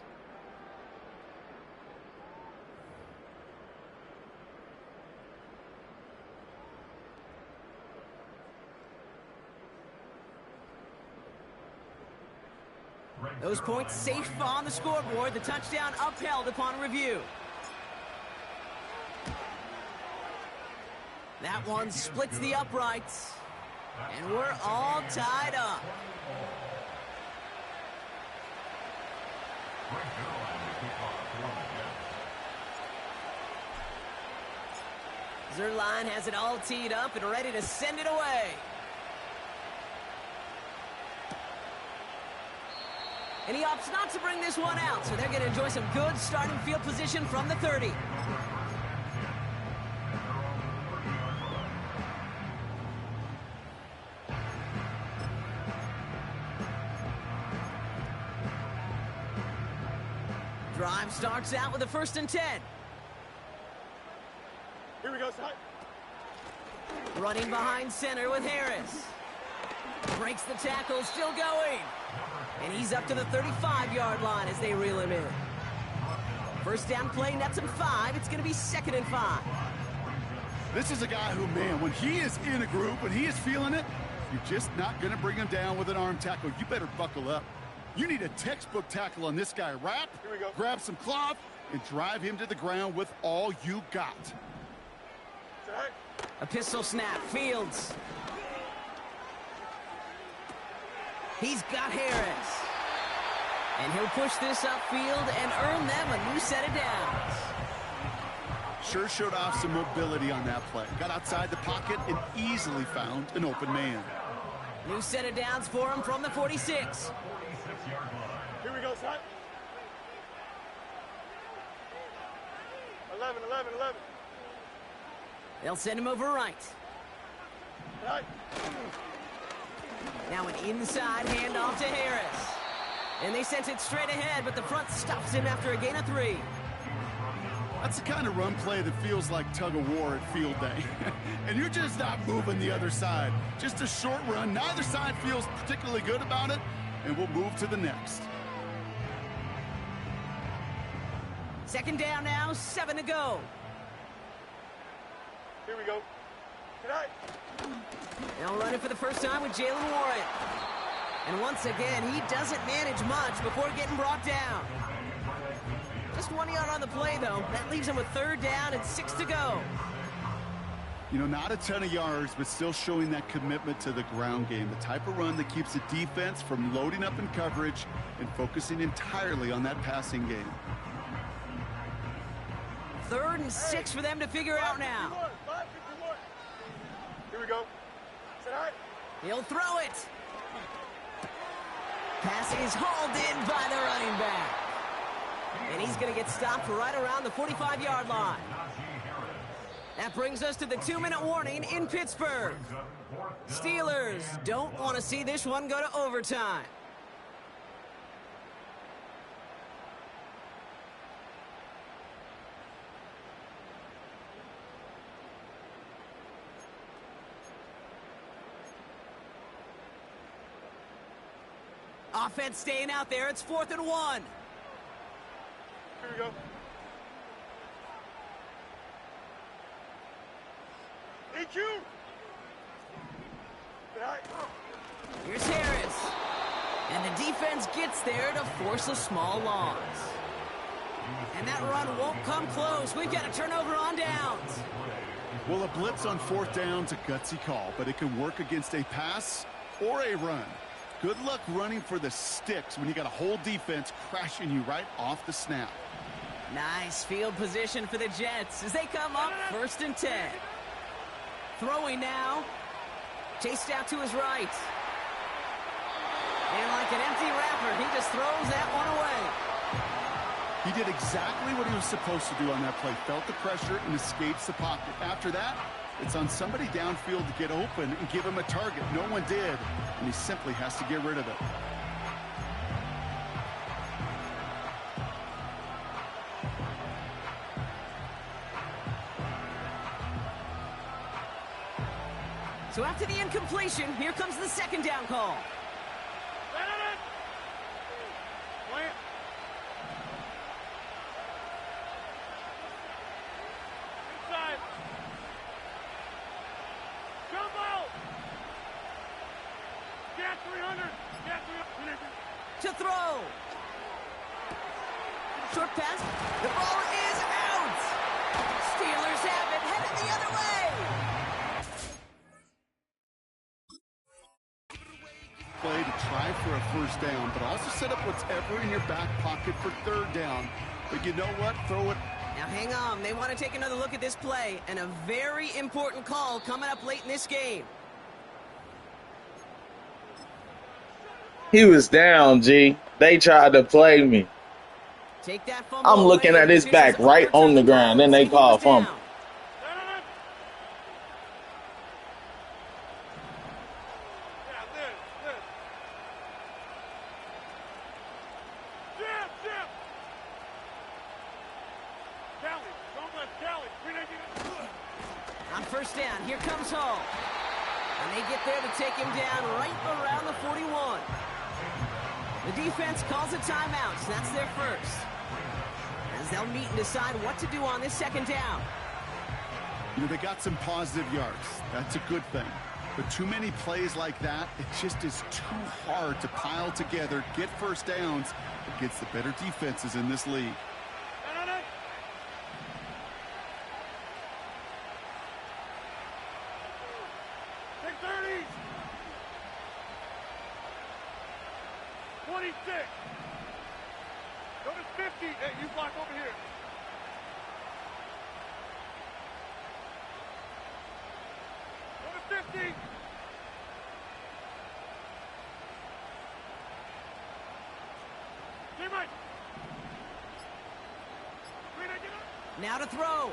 Those points safe on the scoreboard. The touchdown upheld upon review. That one splits the uprights. And we're all tied up. Zerline has it all teed up and ready to send it away. And he opts not to bring this one out, so they're going to enjoy some good starting field position from the 30. Drive starts out with a 1st and 10. Here we go, side. Running behind center with Harris. Breaks the tackle, still going. And he's up to the 35-yard line as they reel him in. 1st down play, nets him 5. It's going to be 2nd and 5. This is a guy who, man, when he is in a group, when he is feeling it, you're just not going to bring him down with an arm tackle. You better buckle up. You need a textbook tackle on this guy. Wrap, grab some cloth, and drive him to the ground with all you got. A pistol snap, Fields. He's got Harris. And he'll push this upfield and earn them a new set of downs. Sure showed off some mobility on that play. Got outside the pocket and easily found an open man. New set of downs for him from the 46. Here we go, son. 11, 11, 11. They'll send him over right. Right. Now an inside handoff to Harris. And they sent it straight ahead, but the front stops him after a gain of 3. That's the kind of run play that feels like tug of war at field day. And you're just not moving the other side. Just a short run. Neither side feels particularly good about it, and we'll move to the next. Second down now, 7 to go. Here we go. Tonight. Now running for the first time with Jalen Warren. And once again, he doesn't manage much before getting brought down. Just 1 yard on the play, though. That leaves him with 3rd down and 6 to go. You know, not a ton of yards, but still showing that commitment to the ground game. The type of run that keeps the defense from loading up in coverage and focusing entirely on that passing game. 3rd and 6 for them to figure out now. 5:51. Here we go. Tonight. He'll throw it. Pass is hauled in by the running back. And he's going to get stopped right around the 45-yard line. That brings us to the 2-minute warning in Pittsburgh. Steelers don't want to see this one go to overtime. Offense staying out there. It's 4th and 1. Here we go. EQ. Tonight. Here's Harris. And the defense gets there to force a small loss. And that run won't come close. We've got a turnover on downs. Well, a blitz on 4th down's a gutsy call, but it can work against a pass or a run. Good luck running for the sticks when you got a whole defense crashing you right off the snap. Nice field position for the Jets as they come up 1st and 10. Throwing now. Chased out to his right. And like an empty wrapper, he just throws that one away. He did exactly what he was supposed to do on that play. Felt the pressure and escapes the pocket. After that, it's on somebody downfield to get open and give him a target. No one did, and he simply has to get rid of it. So after the incompletion, here comes the 2nd down call. Plant. Inside. Jump out. Get 300. Get 300. To throw. Short pass. The ball is out. Steelers have it, headed the other way. Play to try for a 1st down, but also set up whatever in your back pocket for 3rd down. But you know what? Throw it. Now hang on. They want to take another look at this play, and a very important call coming up late in this game. He was down, G. They tried to play me. Take that fumble I'm looking away. at his back right on the ground. Then they call a fumble. On 1st down, here comes Hall. And they get there to take him down right around the 41. The defense calls a timeout, so that's their first. As they'll meet and decide what to do on this 2nd down. You know, they got some positive yards. That's a good thing. But too many plays like that, it just is too hard to pile together, get 1st downs against the better defenses in this league. Take 30s. 26. Go to 50. Hey, you block over here. 50. Now to throw.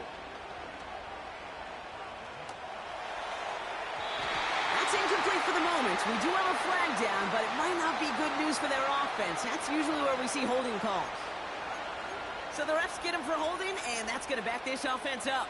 That's incomplete for the moment. We do have a flag down, but it might not be good news for their offense. That's usually where we see holding calls. So the refs get him for holding, and that's going to back this offense up.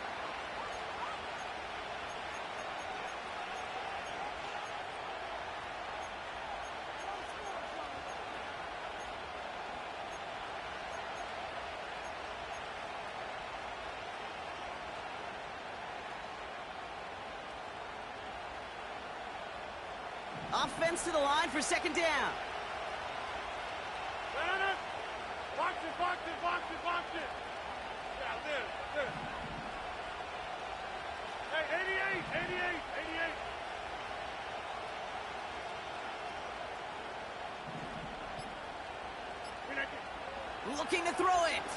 Offense to the line for second down. No. Box it. Yeah, this. Hey, 88. Looking to throw it.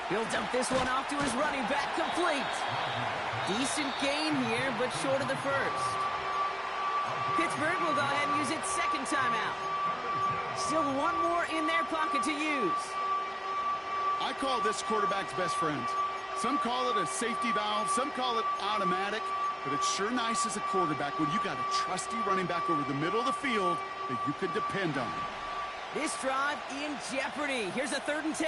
He'll dump this one off to his running back, complete. Decent gain here, but short of the first. Pittsburgh will go ahead and use its second timeout. Still one more in their pocket to use. I call this quarterback's best friend. Some call it a safety valve, some call it automatic, but it's sure nice as a quarterback when you got a trusty running back over the middle of the field that you can depend on. This drive in jeopardy. Here's a 3rd and 10.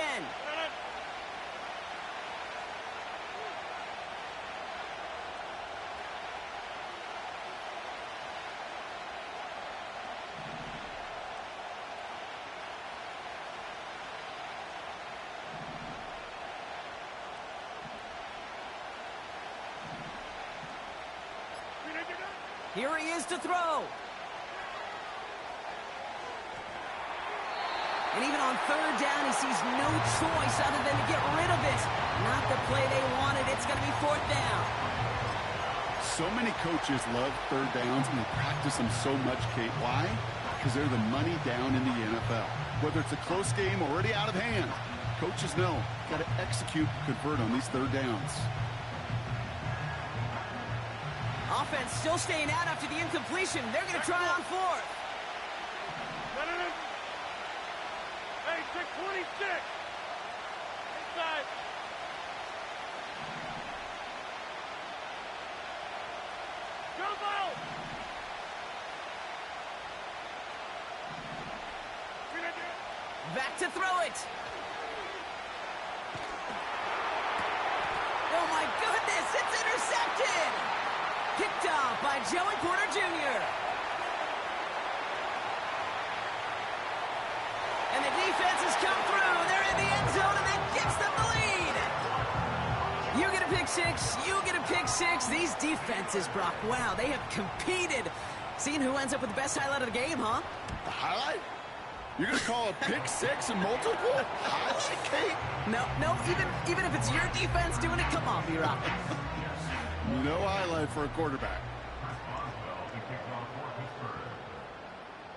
Here he is to throw. And even on 3rd down, he sees no choice other than to get rid of it. Not the play they wanted. It's going to be 4th down. So many coaches love 3rd downs and they practice them so much, Kate. Why? Because they're the money down in the NFL. Whether it's a close game already out of hand, coaches know, got to execute, convert on these 3rd downs. Offense still staying out after the incompletion. They're going to try on 4th. No. Hey, 626. Inside. Jump out. Back to throw it. Oh, my goodness. It's intercepted. Picked off by Joey Porter Jr. And the defense has come through. They're in the end zone, and that gives them the lead. You get a pick six. You get a pick six. These defenses, Brock, wow, they have competed. Seeing who ends up with the best highlight of the game, huh? The highlight? You're going to call a pick six and multiple? Highlight, Kate? No, even if it's your defense doing it, come on, B-Rock. No highlight for a quarterback.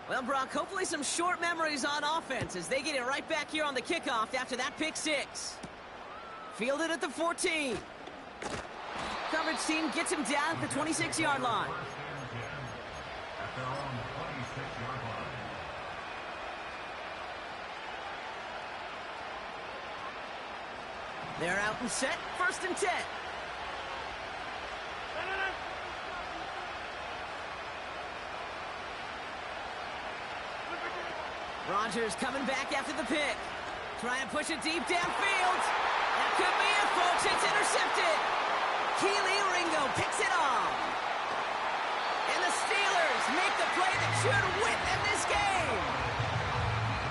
Well, Brock, hopefully some short memories on offense as they get it right back here on the kickoff after that pick six. Fielded at the 14. Coverage team gets him down at the 26-yard line. They're out and set, 1st and 10. Rodgers coming back after the pick. Trying to push it deep downfield. That could be it, folks. It's intercepted. Keely Ringo picks it off. And the Steelers make the play that should win them this game.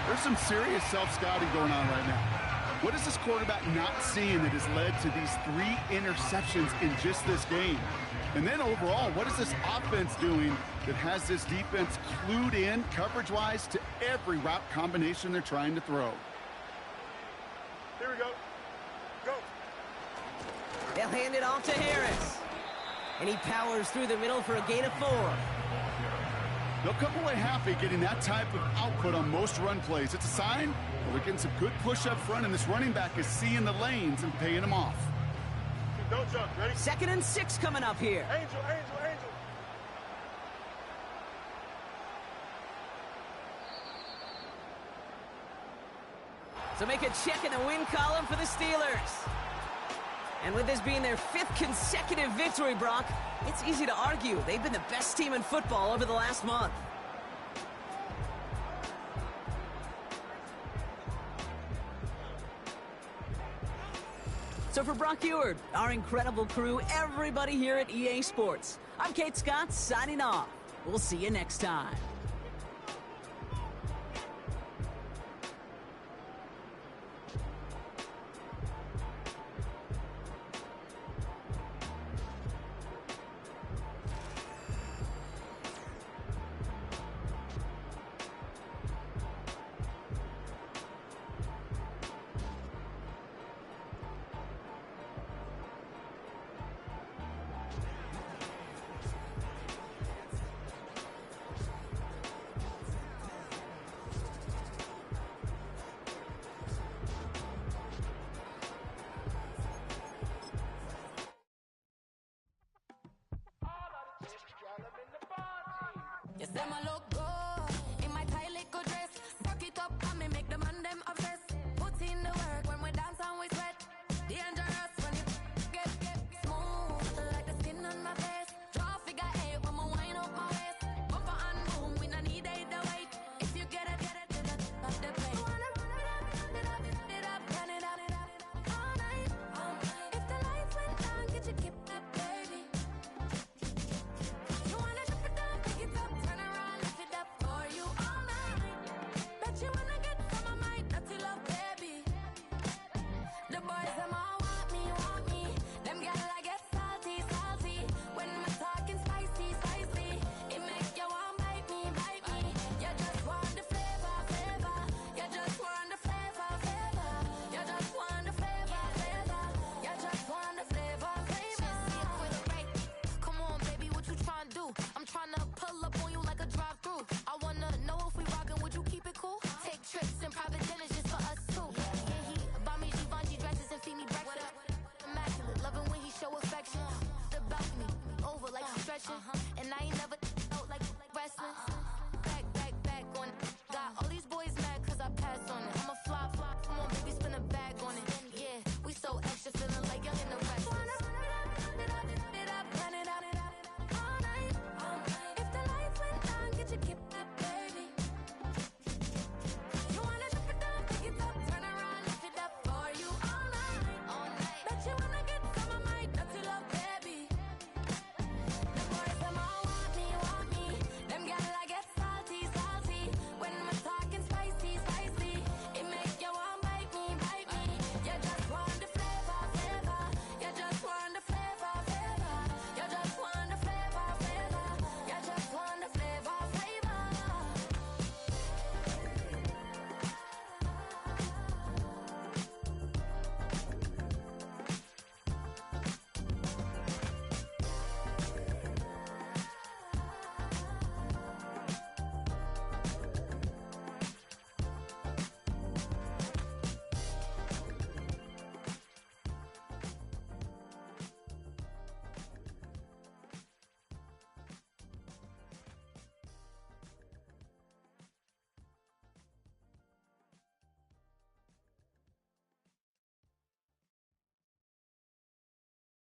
There's some serious self-scouting going on right now. What is this quarterback not seeing that has led to these 3 interceptions in just this game? And then overall, what is this offense doing that has this defense clued in coverage-wise to every route combination they're trying to throw? Here we go. Go. They'll hand it off to Harris. And he powers through the middle for a gain of 4. They'll come away happy getting that type of output on most run plays. It's a sign that they're getting some good push up front, and this running back is seeing the lanes and paying them off. Don't jump. Ready? 2nd and 6 coming up here. Angel. So make a check in the win column for the Steelers. And with this being their 5th consecutive victory, Brock, it's easy to argue they've been the best team in football over the last month. So for Brock Eward, our incredible crew, everybody here at EA Sports, I'm Kate Scott signing off. We'll see you next time. Yes, them a look good.